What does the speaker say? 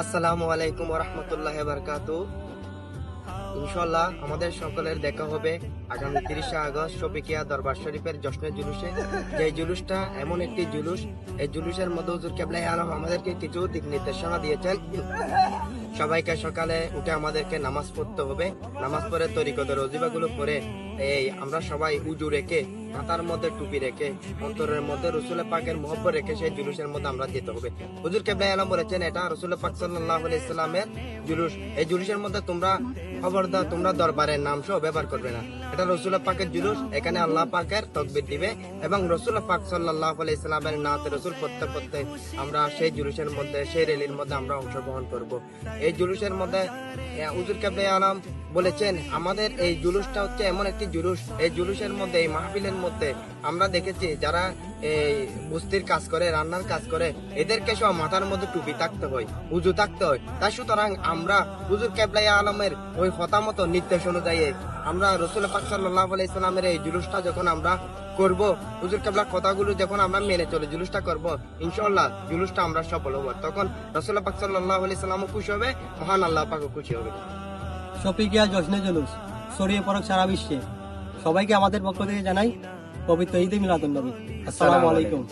আসসালামু আলাইকুম ওয়া রাহমাতুল্লাহি ওয়া বারাকাতুহু। ইনশাআল্লাহ আমাদের সকলের দেখা হবে আগামী 30শে আগস্ট শফিকিয়া দরবার শরীফের জশ্নে জুলুসে। যে জুলুসটা এমন একটি জুলুস, এই জুলুসের মধ্যে হুজুর কেবলাই আলম আমাদেরকে কিছু দিক নির্দেশনা দিয়েছেন। সবাইকে সকালে উঠে আমাদেরকে নামাজ পড়তে হবে। নামাজ পড়ে তরিকতের ওজিফাগুলো পড়ে আমরা সবাই উজু রেখে, মাথার মধ্যে টুপি রেখে, অন্তরের মধ্যে রসুল পাকের মহব্বত রেখে সেই জুলুসের মধ্যে আমরা যেতে হবে। হুজুর কেবলাই আলম বলেছেন এটা রসুল পাক সাল্লাল্লাহু আলাইহি সাল্লামের জুলুস। এই জুলুসের মধ্যে খবরদার তোমরা দরবারের নাম সহ ব্যবহার করবে না। এটা রসুল পাকের জুলুস। এখানে আল্লাহ পাকের তকবির দিবে এবং রসুল পাক সাল্লাল্লাহু আলাইহি সাল্লামের নাতে রসুল পড়তে পড়তে আমরা সেই জুলুসের মধ্যে, সেই র্যালির মধ্যে আমরা অংশগ্রহণ করব। এই জুলুসের মধ্যে হুজুর কেবলাই আলম বলেছেন আমাদের এই জুলুসটা হচ্ছে এমন একটি জুলুস, এই জুলুসের মধ্যে, এই মাহফিলের মধ্যে আমরা দেখেছি যারা এই বস্তির কাজ করে, রান্নার কাজ করে, এদেরকে সব মাথার মধ্যে টুপি থাকতে হয়, উজু থাকতে হয়। তাই সুতরাং আমরা হুজুর কেবলাই আলমের ওই কথা মতো নির্দেশ অনুযায়ী আমরা রসুল পাক সাল্লাল্লাহু আলাইহি সাল্লামের এই জুলুসটা যখন আমরা করব, হুজুর কেবলার কথাগুলো যখন আমরা মেনে চলে জুলুসটা করব, ইনশাআল্লাহ জুলুসটা আমরা সফল হব। তখন রসুল পাক সাল্লাল্লাহু আলাইহি সাল্লামও খুশি হবে, মহান আল্লাহ পাকও খুশি হবে। শফিকিয়া জশ্নে জুলুস ছড়িয়ে পড়ুক সারা বিশ্বে। সবাইকে আমাদের পক্ষ থেকে জানাই পবিত্র ঈদে মিলাদুন নবী। আসসালামু আলাইকুম।